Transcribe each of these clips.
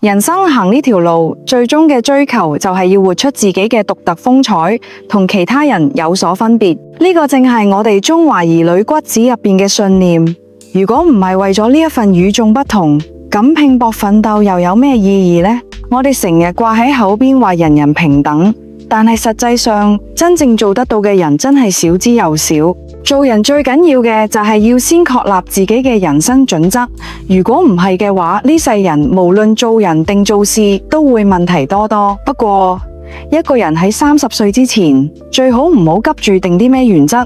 人生行呢條路，最終嘅追求就係要活出自己嘅獨特風采，同其他人有所分別。呢個正係我哋中華兒女骨子入邊嘅信念。如果唔係為咗呢一份與眾不同，咁拼搏奮鬥又有咩意義呢？我哋成日掛喺口邊話人人平等，但係實際上真正做得到嘅人真係少之又少。做人最緊要嘅就係要先確立自己嘅人生準則。如果唔係嘅話，呢世人無論做人定做事都會問題多多。不過一個人喺30歲之前，最好唔好急住定啲咩原則，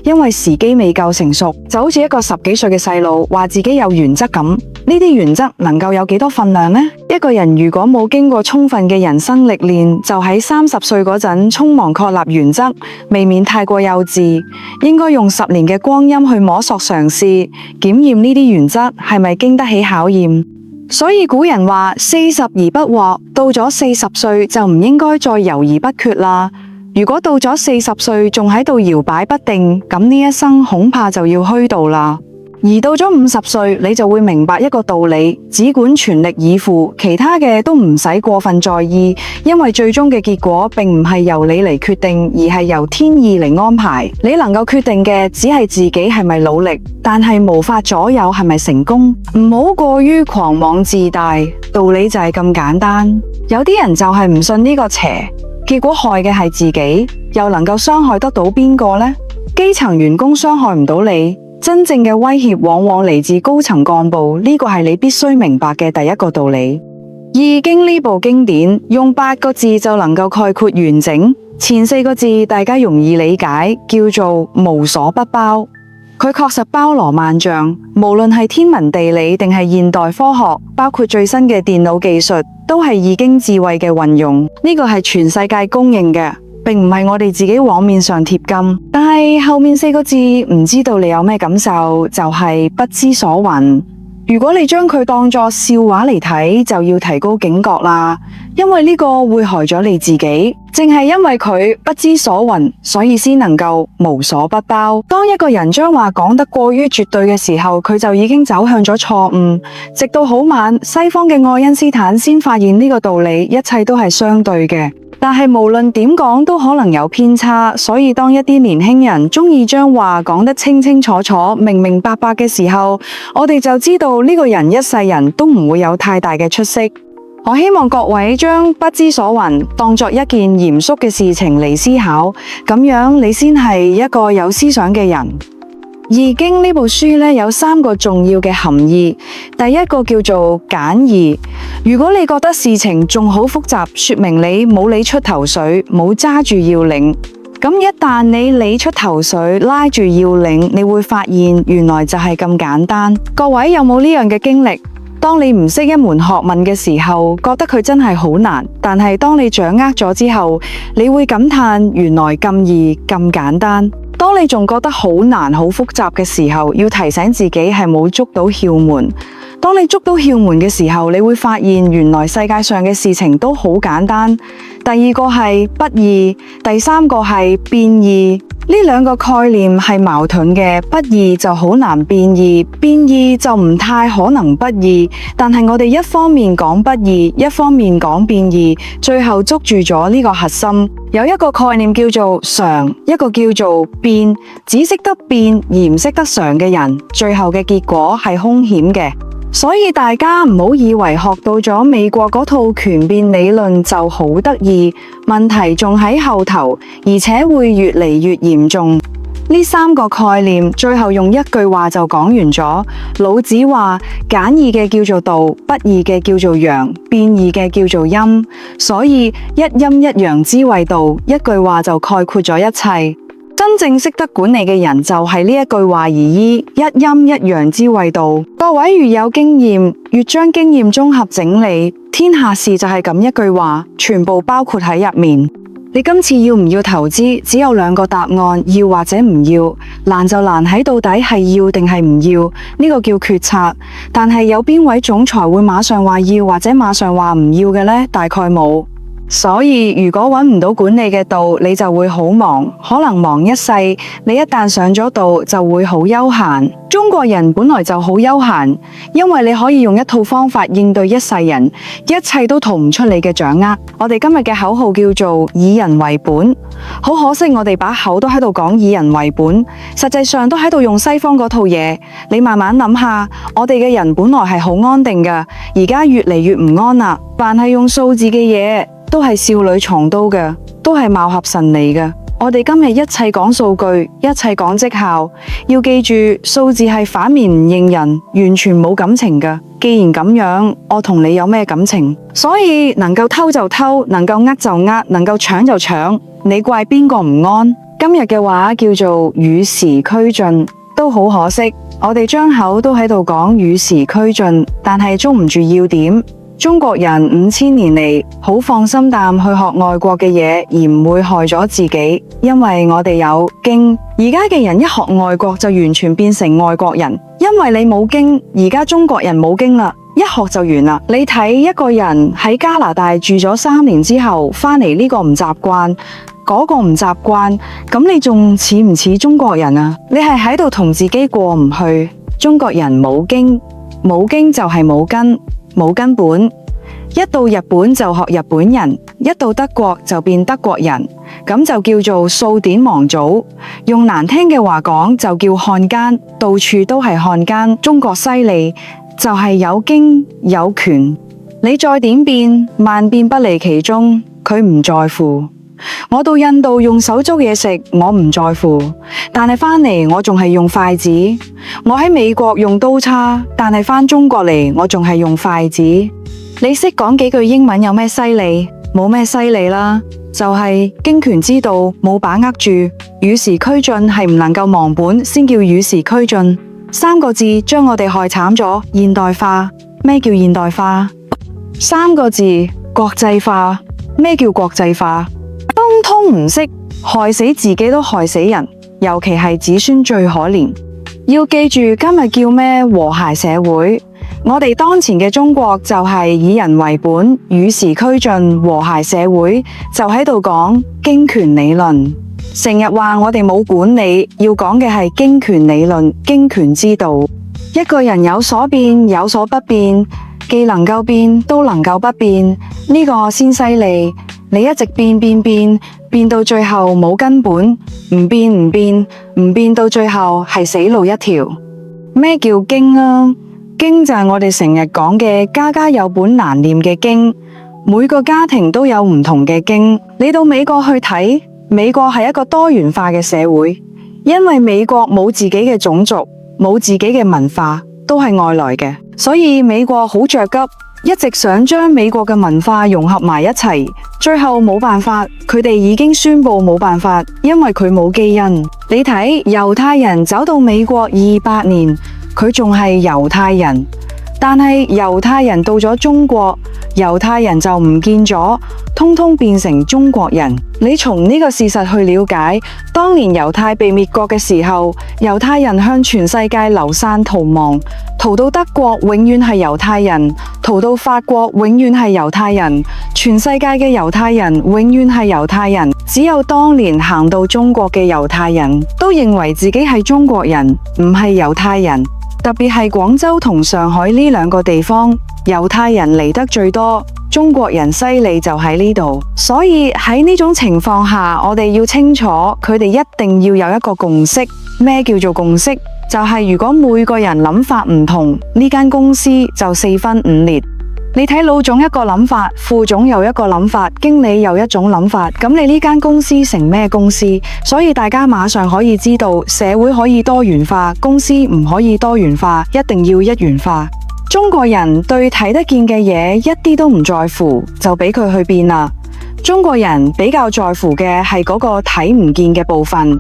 因為時機未夠成熟。就好似一個10幾歲嘅細路話自己有原則咁，呢啲原則能夠有幾多分量呢？一個人如果冇經過充分嘅人生歷練，就喺30歲嗰陣匆忙確立原則，未免太過幼稚。應該用10年嘅光陰去摸索嘗試，檢驗呢啲原則係咪經得起考驗。所以古人話40而不惑，到咗40歲就唔應該再猶豫不決啦。如果到咗40歲仲喺度搖擺不定，咁呢一生恐怕就要虛度啦。而到咗50歲，你就會明白一個道理，只管全力以赴，其他嘅都唔使過分在意，因為最終嘅結果並唔係由你嚟決定，而係由天意嚟安排。你能夠決定嘅只係自己係咪努力，但係無法左右係咪成功。唔好過於狂妄自大，道理就係咁簡單。有啲人就係唔信呢個邪，結果害嘅係自己，又能夠傷害得到邊個呢？基層員工傷害唔到你，真正嘅威脅往往嚟自高層幹部，呢個係你必須明白嘅第一個道理。易經呢部經典用8個字就能夠概括完整，前4個字大家容易理解，叫做無所不包。佢確實包羅萬象，無論係天文地理定係現代科學，包括最新嘅電腦技術，都係易經智慧嘅運用。呢個係全世界公認嘅，並唔係我哋自己往面上貼金。但係後面4個字唔知道你有咩感受，就係不知所云。如果你將佢當作笑話嚟睇，就要提高警覺啦，因為呢個會害咗你自己。正係因為佢不知所云，所以先能夠無所不包。當一個人將話講得過於絕對嘅時候，佢就已經走向咗錯誤。直到好晚，西方嘅愛因斯坦先發現呢個道理，一切都係相對嘅。但係無論點講都可能有偏差，所以當一啲年輕人中意將話講得清清楚楚、明明白白嘅時候，我哋就知道呢個人一世人都唔會有太大嘅出息。我希望各位將不知所云當作一件嚴肅嘅事情嚟思考，咁樣你先係一個有思想嘅人。易經呢部書呢，有3個重要嘅含義，第一個叫做簡易。如果你覺得事情仲好複雜，說明你冇理出頭緒，冇揸住要領。咁一旦你理出頭緒，拉住要領，你會發現原來就係咁簡單。各位有冇呢樣嘅經歷？當你唔識一門學問嘅時候，覺得佢真係好難，但係當你掌握咗之後，你會感嘆原來咁易咁簡單。當你仲覺得好難好複雜嘅時候，要提醒自己係冇捉到竅門。當你捉到竅門嘅時候，你會發現原來世界上嘅事情都好簡單。第二個係不易，第3個係變易。呢2個概念係矛盾嘅，不易就好難變易，變易就唔太可能不易。但係我哋一方面講不易，一方面講變易，最後捉住咗呢個核心。有一個概念叫做常，一個叫做變。只識得變而唔識得常嘅人，最後嘅結果係兇險嘅。所以大家唔好以為學到咗美國嗰套權變理論就好得意，問題仲喺後頭，而且會越嚟越嚴重。呢3個概念最後用一句話就講完咗。老子話簡易嘅叫做道，不易嘅叫做陽，變易嘅叫做陰。所以一陰一陽之謂道，一句話就概括咗一切。真正識得管理嘅人就係呢一句話而依，一陰一陽之謂道。各位越有經驗，越將經驗綜合整理，天下事就係咁一句話，全部包括喺入面。你今次要唔要投資？只有2個答案，要或者唔要。難就難喺到底係要定係唔要，呢個叫決策。但係有邊位總裁會馬上話要或者馬上話唔要嘅呢？大概冇。所以如果揾唔到管理嘅道，你就會好忙，可能忙一世。你一旦上咗道，就會好悠閒。中國人本來就好悠閒，因為你可以用一套方法應對一世人，一切都逃唔出你嘅掌握。我哋今日嘅口號叫做以人為本。好可惜，我哋把口都喺度講以人為本，實際上都喺度用西方嗰套嘢。你慢慢諗下，我哋嘅人本來係好安定㗎，而家越嚟越唔安啦。凡係用數字嘅嘢，都係少女藏刀嘅，都係貌合神離嘅。我哋今日一切講數據，一切講績效，要記住數字係反面唔認人，完全冇感情㗎。既然咁樣，我同你有咩感情？所以能夠偷就偷，能夠呃就呃，能夠搶就搶，你怪邊個唔安？今日嘅話叫做與時俱進，都好可惜，我哋張口都喺度講與時俱進，但係捉唔住要點。中國人5000年嚟好放心啖去學外國嘅嘢，而唔會害咗自己，因為我哋有經。而家嘅人一學外國就完全變成外國人，因為你冇經。而家中國人冇經啦，一學就完啦。你睇一個人喺加拿大住咗3年之後返嚟，呢個唔習慣，嗰個唔習慣，咁你仲似唔似中國人啊？你係喺度同自己過唔去。中國人冇經，冇經就係冇根。冇根本，一到日本就學日本人，一到德國就變德國人，咁就叫做數典忘祖。用難聽嘅話講就叫漢奸，到處都係漢奸。中國犀利就係有經有權，你再點變，萬變不離其宗，佢唔在乎。我到印度用手捉嘢食，我唔在乎，但係返嚟我仲係用筷子。我喺美國用刀叉，但係返中國嚟我仲係用筷子。你識講幾句英文有咩犀利？冇咩犀利啦，就係經權之道冇把握住，與時俱進係唔能夠忘本，先叫與時俱進。3個字將我哋害慘咗。現代化，咩叫現代化？3個字國際化，咩叫國際化？通通唔識，害死自己都害死人，尤其係子孫最可憐。要記住今日叫咩和諧社會。我哋當前嘅中國就係以人為本，與時俱進，和諧社會就喺度講經權理論。成日話我哋冇管理，要講嘅係經權理論、經權之道。一個人有所變，有所不變，既能夠變，都能夠不變，呢個先犀利。你一直變變變，變到最後冇根本，唔變唔變，唔變到最後係死路一條。咩叫經啊？經就係我哋成日講嘅家家有本難念嘅經，每個家庭都有唔同嘅經。你到美國去睇，美國係一個多元化嘅社會，因為美國冇自己嘅種族，冇自己嘅文化，都係外來嘅，所以美國好着急，一直想將美國嘅文化融合埋一齊，最後冇辦法，佢哋已經宣布冇辦法，因為佢冇基因。你睇猶太人走到美國200年，佢仲係猶太人，但係猶太人到咗中國，猶太人就唔見咗，通通變成中國人。你從呢個事實去了解，當年猶太被滅國嘅時候，猶太人向全世界流散逃亡，逃到德國永遠係猶太人，逃到法國永遠係猶太人，全世界嘅猶太人永遠係猶太人。只有當年行到中國嘅猶太人都認為自己係中國人，唔係猶太人。特別係廣州同上海呢2個地方，猶太人嚟得最多，中國人犀利就喺呢度。所以喺呢種情況下，我哋要清楚，佢哋一定要有一個共識。咩叫做共識？就係如果每個人諗法唔同，呢間公司就4分5裂。你睇老總一個諗法，副總又一個諗法，經理又一種諗法，咁你呢間公司成咩公司？所以大家馬上可以知道，社會可以多元化，公司唔可以多元化，一定要一元化。中國人對睇得見嘅嘢一啲都唔在乎，就俾佢去變啦。中國人比較在乎嘅係嗰個睇唔見嘅部分，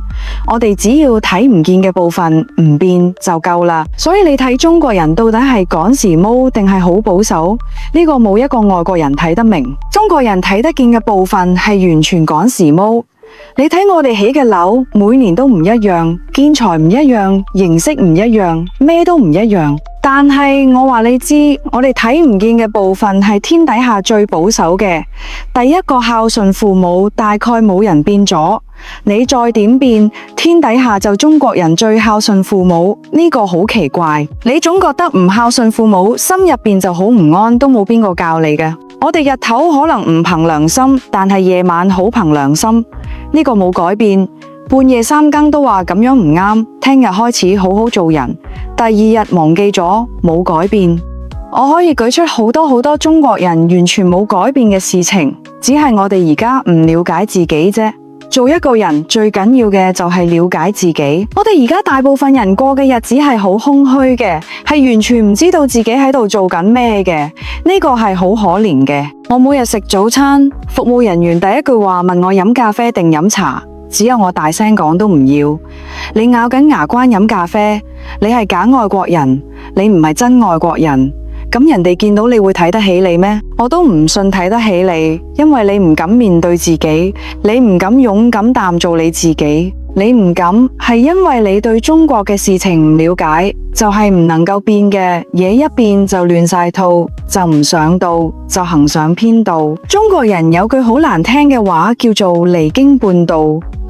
我哋只要睇唔見嘅部分唔變就夠啦。所以你睇中國人到底係趕時髦定係好保守？呢個冇一個外國人睇得明。中國人睇得見嘅部分係完全趕時髦。你睇我哋起嘅樓，每年都唔一樣，建材唔一樣，形式唔一樣，咩都唔一樣。但係我話你知，我哋睇唔見嘅部分係天底下最保守嘅。第一個孝順父母，大概冇人變咗。你再點變，天底下就中國人最孝順父母，呢個好奇怪。你總覺得唔孝順父母，心入邊就好唔安，都冇邊個教你嘅。我哋日頭可能唔憑良心，但係夜晚好憑良心，呢個冇改變。半夜三更都話咁樣唔啱，聽日開始好好做人，第二日忘記咗，冇改變。我可以舉出好多中國人完全冇改變嘅事情，只係我哋而家唔了解自己啫。做一個人最緊要嘅就係了解自己。我哋而家大部分人過嘅日子係好空虛嘅，係完全唔知道自己喺度做緊咩嘅，呢個係好可憐嘅。我每日食早餐，服務人員第一句話問我飲咖啡定飲茶，只有我大聲講都唔要。你咬緊牙關飲咖啡，你係假愛國人，你唔係真愛國人。咁人哋見到你會睇得起你咩？我都唔信睇得起你，因為你唔敢面對自己，你唔敢勇敢淡做你自己，你唔敢係因為你對中國嘅事情唔了解，就係唔能夠變嘅嘢，一變就亂晒套，就唔上道，就行上偏道。中國人有句好難聽嘅話叫做離經叛道，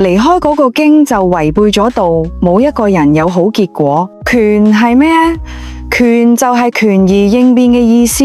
離開嗰個經就違背咗道，冇一個人有好結果。權係咩？權就係權宜應變嘅意思，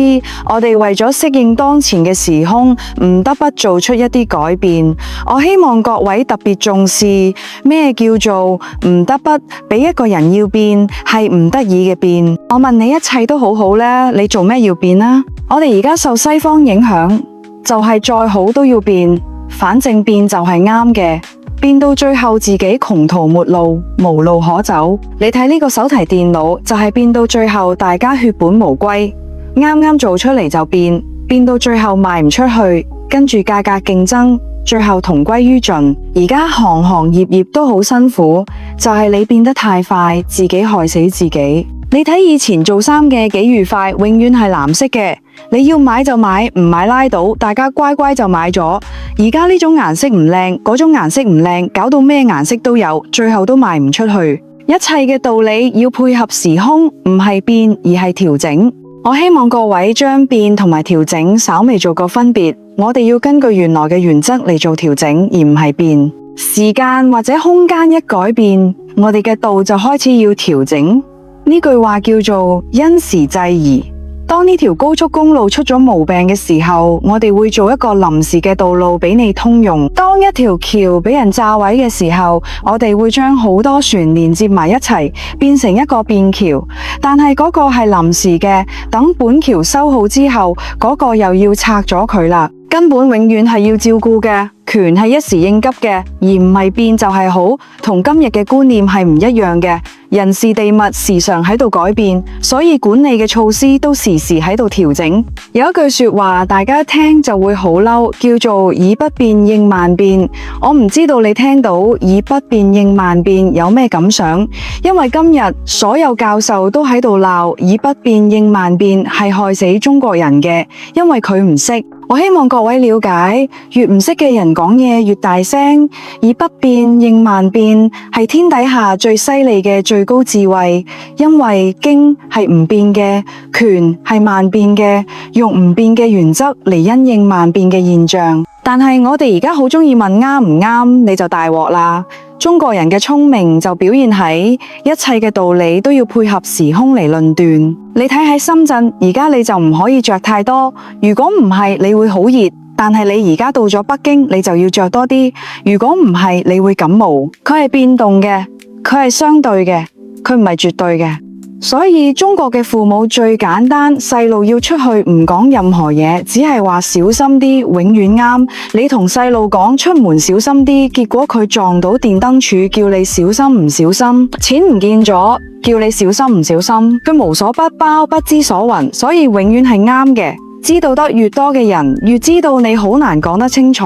我哋為咗適應當前嘅時空，唔得不做出一啲改變。我希望各位特別重視咩叫做唔得不，俾一個人要變係唔得已嘅變。我問你，一切都好好咧，你做咩要變啊？我哋而家受西方影響，就係再好都要變，反正變就係啱嘅。變到最後自己窮途末路，無路可走。你睇呢個手提電腦就係變到最後大家血本無歸，啱啱做出嚟就變，變到最後賣唔出去，跟住價格競爭，最後同歸於盡。而家行行業業都好辛苦，就係你變得太快，自己害死自己。你睇以前做衫嘅幾愉快，永遠係藍色嘅，你要買就買，唔買拉倒，大家乖乖就買咗。而家呢種顏色唔靚，嗰種顏色唔靚，搞到咩顏色都有，最後都賣唔出去。一切嘅道理要配合時空，唔係變而係調整。我希望各位將變同埋調整稍微做個分別。我哋要根據原來嘅原則嚟做調整，而唔係變。時間或者空間一改變，我哋嘅道就開始要調整。呢句話叫做因時制宜。當呢條高速公路出咗毛病嘅時候，我哋會做一個臨時嘅道路俾你通用。當一條橋俾人炸毀嘅時候，我哋會將好多船連接埋一齊，變成一個便橋。但係嗰個係臨時嘅，等本橋修好之後，嗰個又要拆咗佢啦。根本永遠係要照顧嘅，權係一時應急嘅，而唔係變就係好，同今日嘅觀念係唔一樣嘅。人事地物時常喺度改變，所以管理嘅措施都時時喺度調整。有一句說話，大家一聽就會好嬲，叫做以不變應萬變。我唔知道你聽到以不變應萬變有咩感想？因為今日所有教授都喺度鬧以不變應萬變係害死中國人嘅，因為佢唔識。我希望各位了解，越唔識嘅人講嘢越大聲，以不變應萬變係天底下最犀利嘅最高智慧，因為經係唔變嘅，權係萬變嘅，用唔變嘅原則嚟因應萬變嘅現象。但係我哋而家好鍾意問啱唔啱，你就大鑊啦。中國人嘅聰明就表現喺一切嘅道理都要配合時空嚟論斷。你睇喺深圳，而家你就唔可以着太多，如果唔係你會好熱。但係你而家到咗北京，你就要着多啲，如果唔係你會感冒。佢係變動嘅，佢係相對嘅，佢唔係絕對嘅。所以中國嘅父母最簡單，細路要出去唔講任何嘢，只係話小心啲，永遠啱。你同細路講出門小心啲，結果佢撞到電燈柱，叫你小心唔小心；錢唔見咗，叫你小心唔小心。佢無所不包，不知所云，所以永遠係啱嘅。知道得越多嘅人，越知道你好難講得清楚。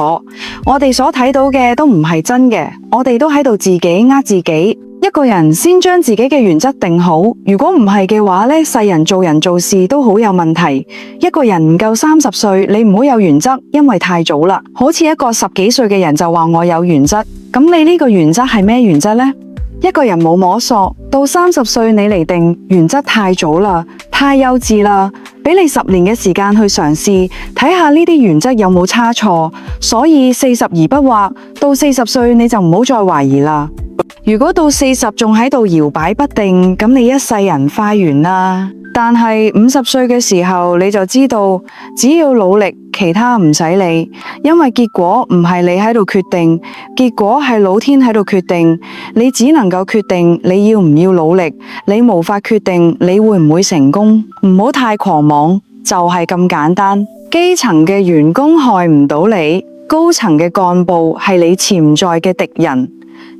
我哋所睇到嘅都唔係真嘅，我哋都喺度自己呃自己。一個人先將自己嘅原則定好，如果唔係嘅話呢，世人做人做事都好有問題。一個人唔夠30歲，你唔好有原則，因為太早啦。好似一個10幾歲嘅人就話我有原則，咁你呢個原則係咩原則呢？一個人冇摸索，到30歲你嚟定原則太早啦，太幼稚啦，俾你10年嘅時間去嘗試，睇下呢啲原則有冇差錯。所以40而不惑，到40歲你就唔好再懷疑啦。如果到40仲喺度搖擺不定，咁你一世人快完啦。但係50歲嘅時候，你就知道只要努力，其他唔使理，因為結果唔係你喺度決定，結果係老天喺度決定。你只能夠決定你要唔要努力，你無法決定你會唔會成功。唔好太狂妄，就係咁簡單。基層嘅員工害唔到你，高層嘅幹部係你潛在嘅敵人。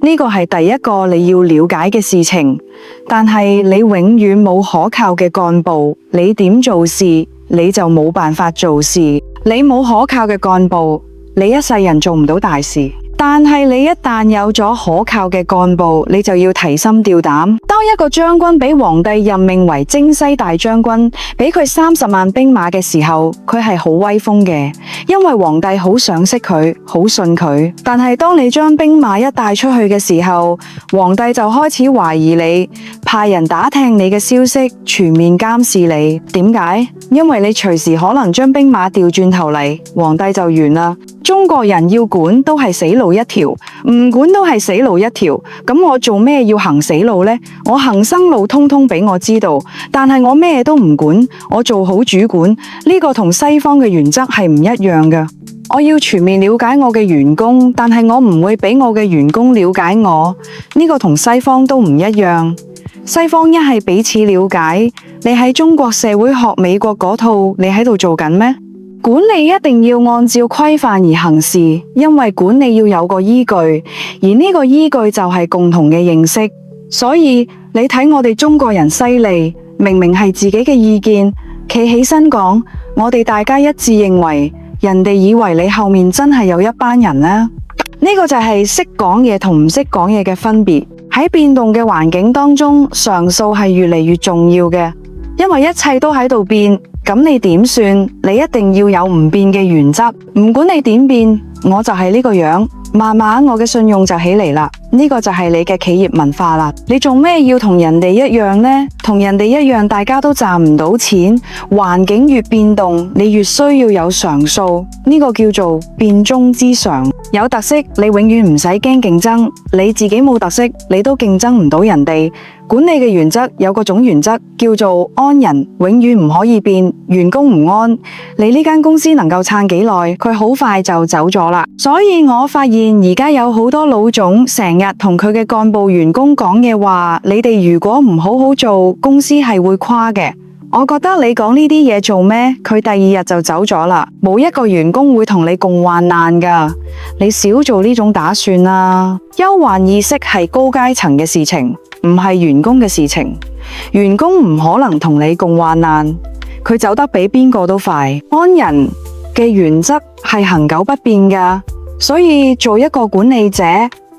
呢個係第一個你要了解嘅事情，但係你永遠冇可靠嘅幹部，你點做事你就冇辦法做事。你冇可靠嘅幹部，你一世人做唔到大事。但係你一旦有咗可靠嘅幹部，你就要提心吊膽。當一個將軍俾皇帝任命為征西大將軍，俾佢30萬兵馬嘅時候，佢係好威風嘅，因為皇帝好賞識佢，好信佢。但係當你將兵馬一帶出去嘅時候，皇帝就開始懷疑你，派人打聽你嘅消息，全面監視你。點解？因為你隨時可能將兵馬調轉頭嚟，皇帝就完啦。中國人要管都係死路一條，唔管都係死路一條。咁我做咩要行死路呢？我行生路通通俾我知道，但係我咩都唔管，我做好主管。呢個同西方嘅原則係唔一樣嘅。我要全面了解我嘅員工，但係我唔會俾我嘅員工了解我。呢個同西方都唔一樣。西方一係彼此了解，你喺中國社會學美國嗰套，你喺度做緊咩？管理一定要按照規範而行事，因為管理要有個依據，而呢個依據就係共同嘅認識。所以你睇我哋中國人犀利，明明係自己嘅意見，企起身講，我哋大家一致認為，人哋以為你後面真係有一班人呢。呢個就係識講嘢同唔識講嘢嘅分別。喺變動嘅環境當中，常數係越嚟越重要嘅，因為一切都喺度變。咁你點算？你一定要有唔變嘅原則，唔管你點變，我就係呢個樣。慢慢我嘅信用就起嚟啦。呢個就係你嘅企業文化啦。你做咩要同人哋一樣呢？同人哋一樣，大家都賺唔到錢。環境越變動，你越需要有常數。呢個叫做變中之常。有特色，你永遠唔使驚競爭。你自己冇特色，你都競爭唔到人哋。管理嘅原則有個總原則叫做安人，永遠唔可以變。員工唔安，你呢間公司能夠撐幾耐？佢好快就走咗啦。所以我發現而家有好多老總成日同佢嘅幹部員工講嘅話，你哋如果唔好好做，公司係會垮嘅。我覺得你講呢啲嘢做咩？佢第2日就走咗啦，冇一個員工會同你共患難噶。你少做呢種打算啦。憂患意識係高階層嘅事情，唔係員工嘅事情。員工唔可能同你共患難，佢走得比邊個都快。安人嘅原則係恆久不變噶，所以做一個管理者，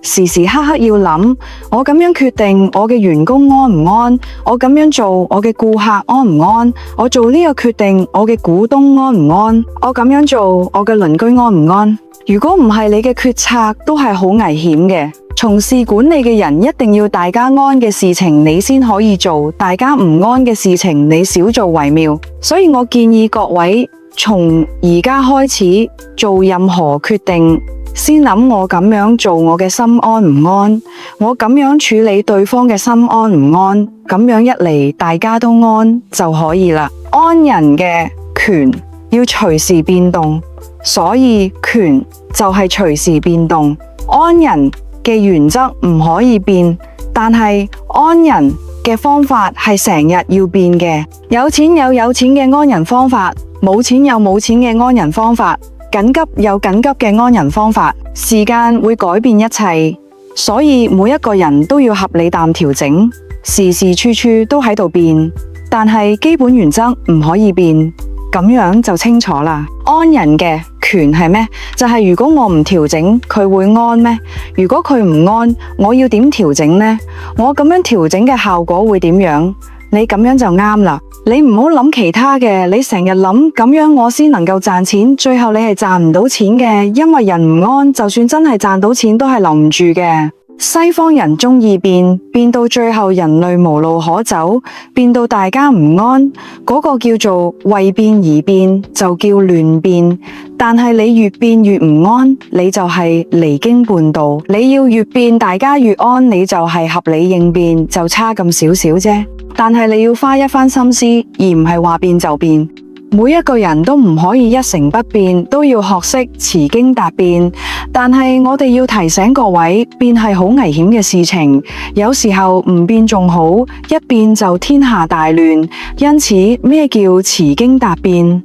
時時刻刻要諗，我咁樣決定，我嘅員工安唔安？我咁樣做，我嘅顧客安唔安？我做呢個決定，我嘅股東安唔安？我咁樣做，我嘅鄰居安唔安？如果唔係，你嘅決策都係好危險嘅。從事管理嘅人一定要大家安嘅事情，你先可以做；大家唔安嘅事情，你少做為妙。所以我建議各位從而家開始做任何決定，先諗我咁樣做，我嘅心安唔安？我咁樣處理對方嘅心安唔安？咁樣一嚟，大家都安就可以啦。安人嘅權要隨時變動，所以權就係隨時變動。安人嘅原則唔可以變，但係安人嘅方法係成日要變嘅。有錢有有錢嘅安人方法，冇錢有冇錢嘅安人方法。緊急有緊急嘅安人方法，時間會改變一切，所以每一個人都要合理淡調整，時時處處都喺度變，但係基本原則唔可以變，咁樣就清楚啦。安人嘅權係咩？就係如果我唔調整，佢會安咩？如果佢唔安，我要點調整呢？我咁樣調整嘅效果會點樣？你咁樣就啱啦。你唔好諗其他嘅，你成日諗咁樣我先能夠賺錢，最後你係賺唔到錢嘅，因為人唔安，就算真係賺到錢都係留唔住嘅。西方人中意變，變到最後人類無路可走，變到大家唔安，嗰個叫做為變而變，就叫亂變。但係你越變越唔安，你就係離經叛道。你要越變大家越安，你就係合理應變，就差咁少少啫。但係你要花一番心思，而唔係話變就變。每一個人都唔可以一成不變，都要學識持經達變。但係我哋要提醒各位，變係好危險嘅事情，有時候唔變仲好，一變就天下大亂。因此，咩叫持經達變？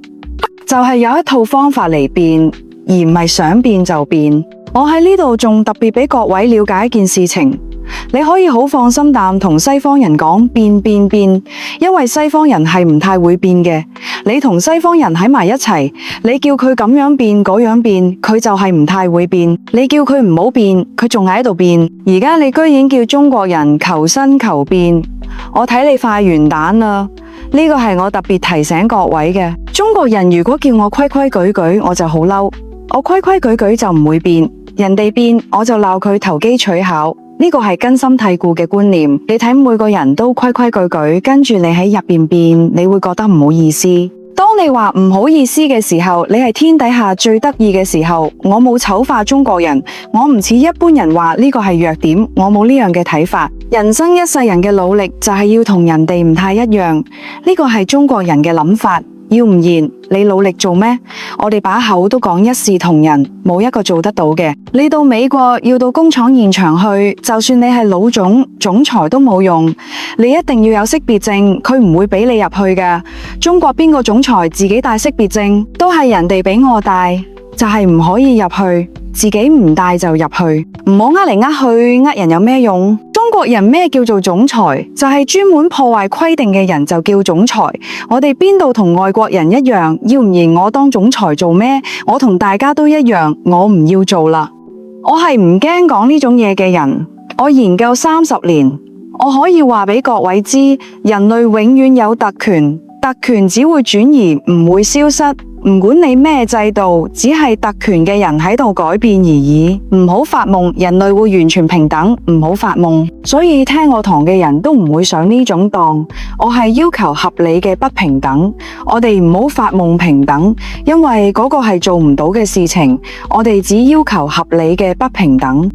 就係有一套方法嚟變，而唔係想變就變。我喺呢度仲特別俾各位了解一件事情。你可以好放心咁同西方人講變，因為西方人係唔太會變嘅。你同西方人喺埋一齊，你叫佢咁樣變嗰樣變，佢就係唔太會變。你叫佢唔好變，佢仲喺度變。而家你居然叫中國人求新求變，我睇你快完蛋啦！呢個係我特別提醒各位嘅。中國人如果叫我規規矩矩，我就好嬲。我規規矩矩就唔會變，人哋變我就鬧佢投機取巧。呢個係根深蒂固嘅觀念。你睇每個人都規規矩矩，跟住你喺入邊變，你會覺得唔好意思。當你話唔好意思嘅時候，你係天底下最得意嘅時候。我冇醜化中國人，我唔似一般人話呢個係弱點，我冇呢樣嘅睇法。人生一世人嘅努力就係要同人哋唔太一樣，呢個係中國人嘅諗法。要唔然你努力做咩？我哋把口都講一視同仁，冇一個做得到嘅。你到美國要到工廠現場去，就算你係老總裁都冇用，你一定要有識別證，佢唔會俾你入去㗎。中國邊個總裁自己帶識別證？都係人哋俾我帶，就係唔可以入去，自己唔帶就入去，唔好呃嚟呃去，呃人有咩用？中國人咩叫做總裁？就係專門破壞規定嘅人就叫總裁。我哋邊度同外國人一樣？要唔然我當總裁做咩？我同大家都一樣，我唔要做啦。我係唔驚講呢種嘢嘅人。我研究30年，我可以話俾各位知，人類永遠有特權，特權只會轉移，唔會消失。唔管你咩制度，只係特權嘅人喺度改變而已。唔好發夢，人類會完全平等。唔好發夢。所以聽我堂嘅人都唔會上呢種當。我係要求合理嘅不平等。我哋唔好發夢平等，因為嗰個係做唔到嘅事情。我哋只要求合理嘅不平等。